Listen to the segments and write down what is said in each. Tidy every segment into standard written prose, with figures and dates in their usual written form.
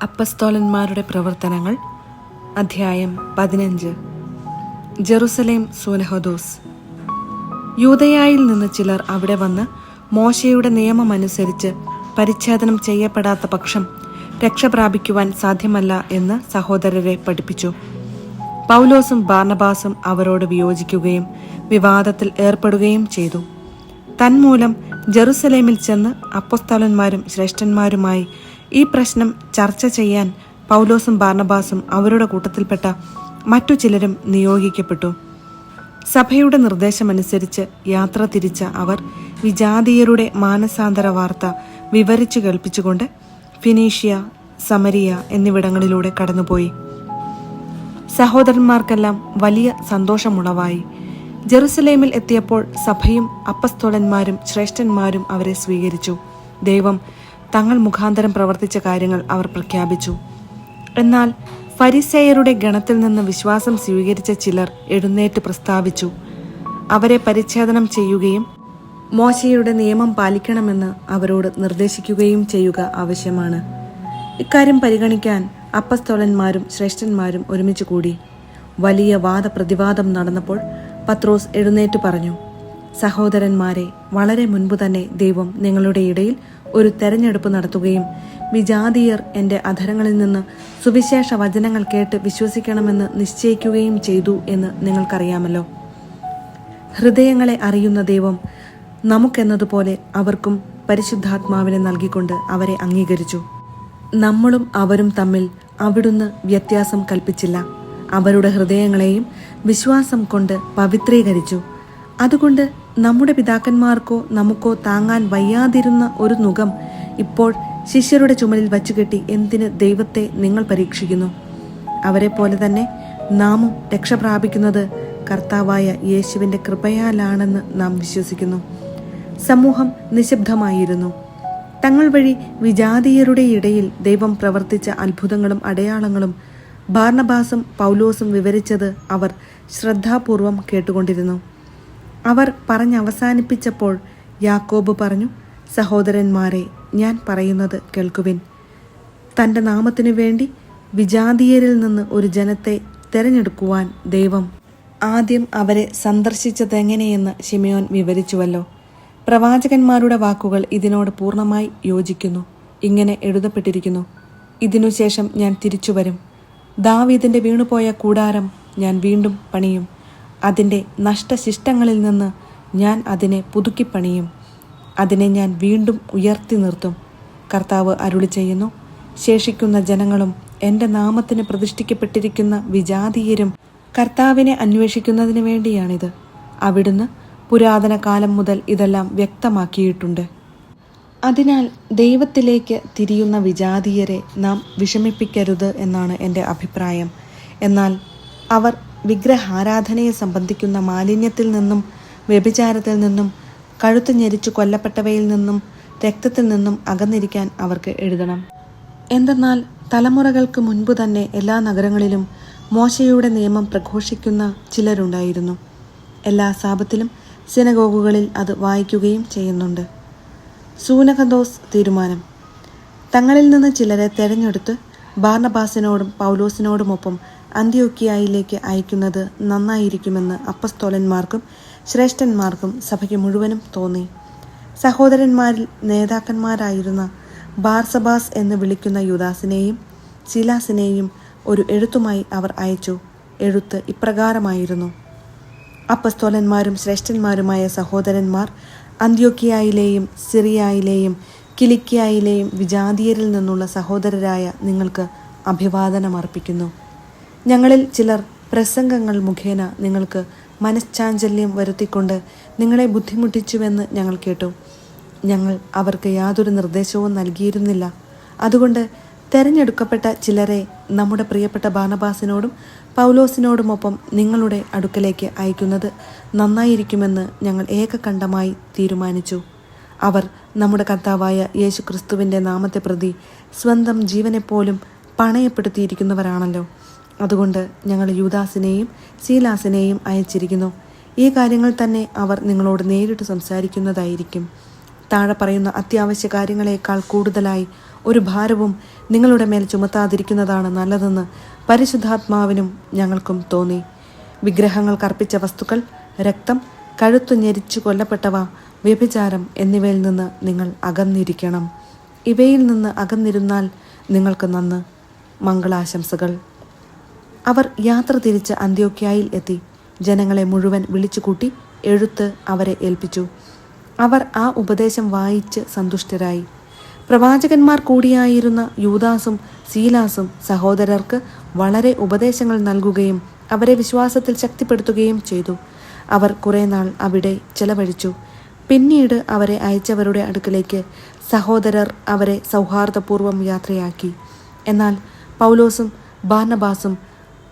അപ്പസ്തോലന്മാരുടെ പ്രവർത്തനങ്ങൾ അധ്യായം 15. ജെറുസലേം സൂനഹദോസ്. യൂദയായിൽ നിന്ന് ചിലർ അവിടെ വന്ന് മോശയുടെ നിയമമനുസരിച്ച് പരിച്ഛേദനം ചെയ്യപ്പെടാത്ത പക്ഷം രക്ഷ പ്രാപിക്കുവാൻ സാധ്യമല്ല എന്ന് സഹോദരരെ പഠിപ്പിച്ചു. പൗലോസും ബാർന്നബാസും അവരോട് വിയോജിക്കുകയും വിവാദത്തിൽ ഏർപ്പെടുകയും ചെയ്തു. തന്മൂലം ജെറുസലേമിൽ ചെന്ന് അപ്പൊസ്തലന്മാരും ശ്രേഷ്ഠന്മാരുമായി ഈ പ്രശ്നം ചർച്ച ചെയ്യാൻ പൗലോസും ബാർന്നബാസും അവരുടെ കൂട്ടത്തിൽപ്പെട്ട മറ്റു ചിലരും നിയോഗിക്കപ്പെട്ടു. സഭയുടെ നിർദ്ദേശമനുസരിച്ച് യാത്ര തിരിച്ച അവർ വിജാതീയരുടെ മാനസാന്തര വാർത്ത വിവരിച്ചു കേൾപ്പിച്ചുകൊണ്ട് ഫിനീഷ്യ, സമരിയ എന്നിവിടങ്ങളിലൂടെ കടന്നുപോയി. സഹോദരന്മാർക്കെല്ലാം വലിയ സന്തോഷമുളവായി. ജെറുസലേമിൽ എത്തിയപ്പോൾ സഭയും അപ്പസ്തോലന്മാരും ശ്രേഷ്ഠന്മാരും അവരെ സ്വീകരിച്ചു. ദൈവം തങ്ങൾ മുഖാന്തരം പ്രവർത്തിച്ച കാര്യങ്ങൾ അവർ പ്രഖ്യാപിച്ചു. എന്നാൽ ഫരിസേയരുടെ ഗണത്തിൽ നിന്ന് വിശ്വാസം സ്വീകരിച്ച ചിലർ എഴുന്നേറ്റ് പ്രസ്താവിച്ചു, അവരെ പരിച്ഛേദനം ചെയ്യുകയും മോശയുടെ നിയമം പാലിക്കണമെന്ന് അവരോട് നിർദ്ദേശിക്കുകയും ചെയ്യുക ആവശ്യമാണ്. ഇക്കാര്യം പരിഗണിക്കാൻ അപ്പസ്തോലന്മാരും ശ്രേഷ്ഠന്മാരും ഒരുമിച്ച് കൂടി. വലിയ വാദപ്രതിവാദം നടന്നപ്പോൾ പത്രോസ് എഴുന്നേറ്റ് പറഞ്ഞു, സഹോദരന്മാരെ, വളരെ മുൻപ് തന്നെ ദൈവം നിങ്ങളുടെ ഇടയിൽ ഒരു തെരഞ്ഞെടുപ്പ് നടത്തുകയും വിജാതീയർ എൻ്റെ അധരങ്ങളിൽ നിന്ന് സുവിശേഷ വചനങ്ങൾ കേട്ട് വിശ്വസിക്കണമെന്ന് നിശ്ചയിക്കുകയും ചെയ്തു എന്ന് നിങ്ങൾക്കറിയാമല്ലോ. ഹൃദയങ്ങളെ അറിയുന്ന ദൈവം നമുക്കെന്നതുപോലെ അവർക്കും പരിശുദ്ധാത്മാവിനെ നൽകിക്കൊണ്ട് അവരെ അംഗീകരിച്ചു. നമ്മളും അവരും തമ്മിൽ അവിടുന്ന് വ്യത്യാസം കൽപ്പിച്ചില്ല. അവരുടെ ഹൃദയങ്ങളെയും വിശ്വാസം കൊണ്ട് പവിത്രീകരിച്ചു. അതുകൊണ്ട് നമ്മുടെ പിതാക്കന്മാർക്കോ നമുക്കോ താങ്ങാൻ വയ്യാതിരുന്ന ഒരു നുകം ഇപ്പോൾ ശിഷ്യരുടെ ചുമലിൽ വച്ചുകെട്ടി എന്തിന് ദൈവത്തെ നിങ്ങൾ പരീക്ഷിക്കുന്നു? അവരെ പോലെ തന്നെ നാമും രക്ഷ പ്രാപിക്കുന്നത് കർത്താവായ യേശുവിൻ്റെ കൃപയാലാണെന്ന് നാം വിശ്വസിക്കുന്നു. സമൂഹം നിശബ്ദമായിരുന്നു. തങ്ങൾ വഴി വിജാതീയരുടെ ഇടയിൽ ദൈവം പ്രവർത്തിച്ച അത്ഭുതങ്ങളും അടയാളങ്ങളും ബാർന്നബാസും പൗലോസും വിവരിച്ചത് അവർ ശ്രദ്ധാപൂർവം കേട്ടുകൊണ്ടിരുന്നു. അവർ പറഞ്ഞവസാനിപ്പിച്ചപ്പോൾ യാക്കോബ് പറഞ്ഞു, സഹോദരന്മാരെ, ഞാൻ പറയുന്നത് കേൾക്കുവിൻ. തൻ്റെ നാമത്തിനു വേണ്ടി വിജാതീയരിൽ നിന്ന് ഒരു ജനത്തെ തെരഞ്ഞെടുക്കുവാൻ ദൈവം ആദ്യം അവരെ സന്ദർശിച്ചതെങ്ങനെയെന്ന് ശിമയോൻ വിവരിച്ചുവല്ലോ. പ്രവാചകന്മാരുടെ വാക്കുകൾ ഇതിനോട് പൂർണ്ണമായി യോജിക്കുന്നു. ഇങ്ങനെ എഴുതപ്പെട്ടിരിക്കുന്നു, ഇതിനുശേഷം ഞാൻ തിരിച്ചുവരും. ദാവീദിന്റെ വീണുപോയ കൂടാരം ഞാൻ വീണ്ടും പണിയും. അതിൻ്റെ നഷ്ടശിഷ്ടങ്ങളിൽ നിന്ന് ഞാൻ അതിനെ പുതുക്കിപ്പണിയും. അതിനെ ഞാൻ വീണ്ടും ഉയർത്തി നിർത്തും. കർത്താവ് അരുളി ചെയ്യുന്നു, ശേഷിക്കുന്ന ജനങ്ങളും എൻ്റെ നാമത്തിന് പ്രതിഷ്ഠിക്കപ്പെട്ടിരിക്കുന്ന വിജാതീയരും കർത്താവിനെ അന്വേഷിക്കുന്നതിന് വേണ്ടിയാണിത്. അവിടുന്ന് പുരാതന കാലം മുതൽ ഇതെല്ലാം വ്യക്തമാക്കിയിട്ടുണ്ട്. അതിനാൽ ദൈവത്തിലേക്ക് തിരിയുന്ന വിജാതീയരെ നാം വിഷമിപ്പിക്കരുത് എന്നാണ് എൻ്റെ അഭിപ്രായം. എന്നാൽ അവർ വിഗ്രഹാരാധനയെ സംബന്ധിക്കുന്ന മാലിന്യത്തിൽ നിന്നും വ്യഭിചാരത്തിൽ നിന്നും കഴുത്ത് ഞെരിച്ചു കൊല്ലപ്പെട്ടവയിൽ നിന്നും രക്തത്തിൽ നിന്നും അകന്നിരിക്കാൻ അവർക്ക് എഴുതണം. എന്തെന്നാൽ തലമുറകൾക്ക് മുൻപ് തന്നെ എല്ലാ നഗരങ്ങളിലും മോശയുടെ നിയമം പ്രഘോഷിക്കുന്ന ചിലരുണ്ടായിരുന്നു. എല്ലാ സാബത്തിലും സിനഗോഗുകളിൽ അത് വായിക്കുകയും ചെയ്യുന്നുണ്ട്. സൂനഹദോസ് തീരുമാനം. തങ്ങളിൽ നിന്ന് ചിലരെ തെരഞ്ഞെടുത്ത് ബാർന്നബാസിനോടും പൗലോസിനോടുമൊപ്പം അന്ത്യോക്യയിലേക്ക് അയക്കുന്നത് നന്നായിരിക്കുമെന്ന് അപ്പസ്തോലന്മാർക്കും ശ്രേഷ്ഠന്മാർക്കും സഭയ്ക്ക് മുഴുവനും തോന്നി. സഹോദരന്മാരിൽ നേതാക്കന്മാരായിരുന്ന ബാർസബാസ് എന്ന് വിളിക്കുന്ന യൂദാസിനെയും ശീലാസിനെയും ഒരു എഴുത്തുമായി അവർ അയച്ചു. എഴുത്ത് ഇപ്രകാരമായിരുന്നു: അപ്പസ്തോലന്മാരും ശ്രേഷ്ഠന്മാരുമായ സഹോദരന്മാർ, അന്ത്യോക്യയിലെയും സിറിയയിലെയും കിലിക്യയിലെയും വിജാതീയരിൽ നിന്നുള്ള സഹോദരരായ നിങ്ങൾക്ക് അഭിവാദനമർപ്പിക്കുന്നു. ഞങ്ങളിൽ ചിലർ പ്രസംഗങ്ങൾ മുഖേന നിങ്ങൾക്ക് മനഃചാഞ്ചല്യം വരുത്തിക്കൊണ്ട് നിങ്ങളെ ബുദ്ധിമുട്ടിച്ചുവെന്ന് ഞങ്ങൾ കേട്ടു. ഞങ്ങൾ അവർക്ക് യാതൊരു നിർദ്ദേശവും നൽകിയിരുന്നില്ല. അതുകൊണ്ട് തെരഞ്ഞെടുക്കപ്പെട്ട ചിലരെ നമ്മുടെ പ്രിയപ്പെട്ട ബാർന്നബാസിനോടും പൗലോസിനോടുമൊപ്പം നിങ്ങളുടെ അടുക്കലേക്ക് അയക്കുന്നത് നന്നായിരിക്കുമെന്ന് ഞങ്ങൾ ഏകകണ്ഠമായി തീരുമാനിച്ചു. അവർ നമ്മുടെ കർത്താവായ യേശു ക്രിസ്തുവിൻ്റെ നാമത്തെ പ്രതി സ്വന്തം ജീവനെപ്പോലും പണയപ്പെടുത്തിയിരിക്കുന്നവരാണല്ലോ. അതുകൊണ്ട് ഞങ്ങൾ യൂദാസിനെയും ശീലാസിനെയും അയച്ചിരിക്കുന്നു. ഈ കാര്യങ്ങൾ തന്നെ അവർ നിങ്ങളോട് നേരിട്ട് സംസാരിക്കുന്നതായിരിക്കും. താഴെ പറയുന്ന അത്യാവശ്യ കാര്യങ്ങളെക്കാൾ കൂടുതലായി ഒരു ഭാരവും നിങ്ങളുടെ മേൽ ചുമത്താതിരിക്കുന്നതാണ് നല്ലതെന്ന് പരിശുദ്ധാത്മാവിനും ഞങ്ങൾക്കും തോന്നി. വിഗ്രഹങ്ങൾക്കർപ്പിച്ച വസ്തുക്കൾ, രക്തം, കഴുത്തു ഞെരിച്ചു കൊല്ലപ്പെട്ടവ, വ്യഭിചാരം എന്നിവയിൽ നിന്ന് നിങ്ങൾ അകന്നിരിക്കണം. ഇവയിൽ നിന്ന് അകന്നിരുന്നാൽ നിങ്ങൾക്ക് നന്ന്. മംഗളാശംസകൾ. അവർ യാത്ര തിരിച്ച് അന്ത്യോക്യായിൽ എത്തി. ജനങ്ങളെ മുഴുവൻ വിളിച്ചുകൂട്ടി എഴുത്ത് അവരെ ഏൽപ്പിച്ചു. അവർ ആ ഉപദേശം വായിച്ച് സന്തുഷ്ടരായി. പ്രവാചകന്മാർ കൂടിയായിരുന്ന യൂദാസും സീലാസും സഹോദരർക്ക് വളരെ ഉപദേശങ്ങൾ നൽകുകയും അവരെ വിശ്വാസത്തിൽ ശക്തിപ്പെടുത്തുകയും ചെയ്തു. അവർ കുറേ നാൾ അവിടെ ചെലവഴിച്ചു. പിന്നീട് അവരെ അയച്ചവരുടെ അടുക്കലേക്ക് സഹോദരർ അവരെ സൗഹാർദ്ദപൂർവ്വം യാത്രയാക്കി. എന്നാൽ പൗലോസും ബാർന്നബാസും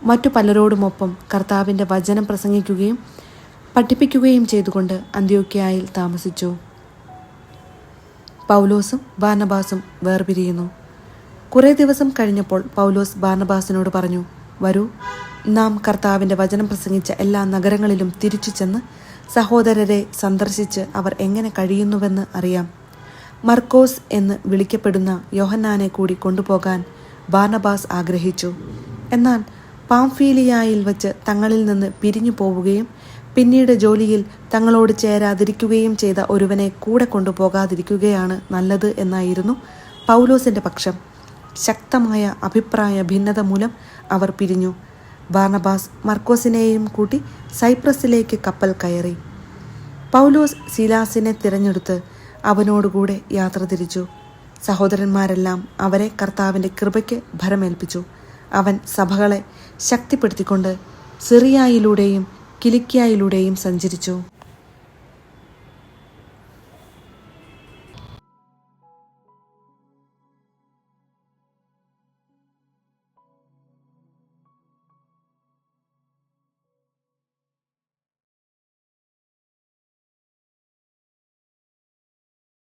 മറ്റു പലരോടുമൊപ്പം കർത്താവിൻ്റെ വചനം പ്രസംഗിക്കുകയും പഠിപ്പിക്കുകയും ചെയ്തുകൊണ്ട് അന്ത്യോക്യായിൽ താമസിച്ചു. പൗലോസും ബാർന്നബാസും വേർപിരിയുന്നു. കുറേ ദിവസം കഴിഞ്ഞപ്പോൾ പൗലോസ് ബാർന്നബാസിനോട് പറഞ്ഞു, വരൂ, നാം കർത്താവിൻ്റെ വചനം പ്രസംഗിച്ച എല്ലാ നഗരങ്ങളിലും തിരിച്ചു ചെന്ന് സഹോദരരെ സന്ദർശിച്ച് അവർ എങ്ങനെ കഴിയുന്നുവെന്ന് അറിയാം. മർക്കോസ് എന്ന് വിളിക്കപ്പെടുന്ന യോഹന്നാനെ കൂടി കൊണ്ടുപോകാൻ ബാർന്നബാസ് ആഗ്രഹിച്ചു. എന്നാൽ പാംഫീലിയായിൽ വച്ച് തങ്ങളിൽ നിന്ന് പിരിഞ്ഞു പോവുകയും പിന്നീട് ജോലിയിൽ തങ്ങളോട് ചേരാതിരിക്കുകയും ചെയ്ത ഒരുവനെ കൂടെ കൊണ്ടുപോകാതിരിക്കുകയാണ് നല്ലത് എന്നായിരുന്നു പൗലോസിൻ്റെ പക്ഷം. ശക്തമായ അഭിപ്രായ ഭിന്നത മൂലം അവർ പിരിഞ്ഞു. ബാർന്നബാസ് മർക്കോസിനെയും കൂട്ടി സൈപ്രസിലേക്ക് കപ്പൽ കയറി. പൗലോസ് സീലാസിനെ തിരഞ്ഞെടുത്ത് അവനോടുകൂടെ യാത്ര തിരിച്ചു. സഹോദരന്മാരെല്ലാം അവരെ കർത്താവിൻ്റെ കൃപയ്ക്ക് ഭരമേൽപ്പിച്ചു. അവൻ സഭകളെ ശക്തിപ്പെടുത്തിക്കൊണ്ട് സിറിയായിലൂടെയും കിലിക്യായിലൂടെയും സഞ്ചരിച്ചു.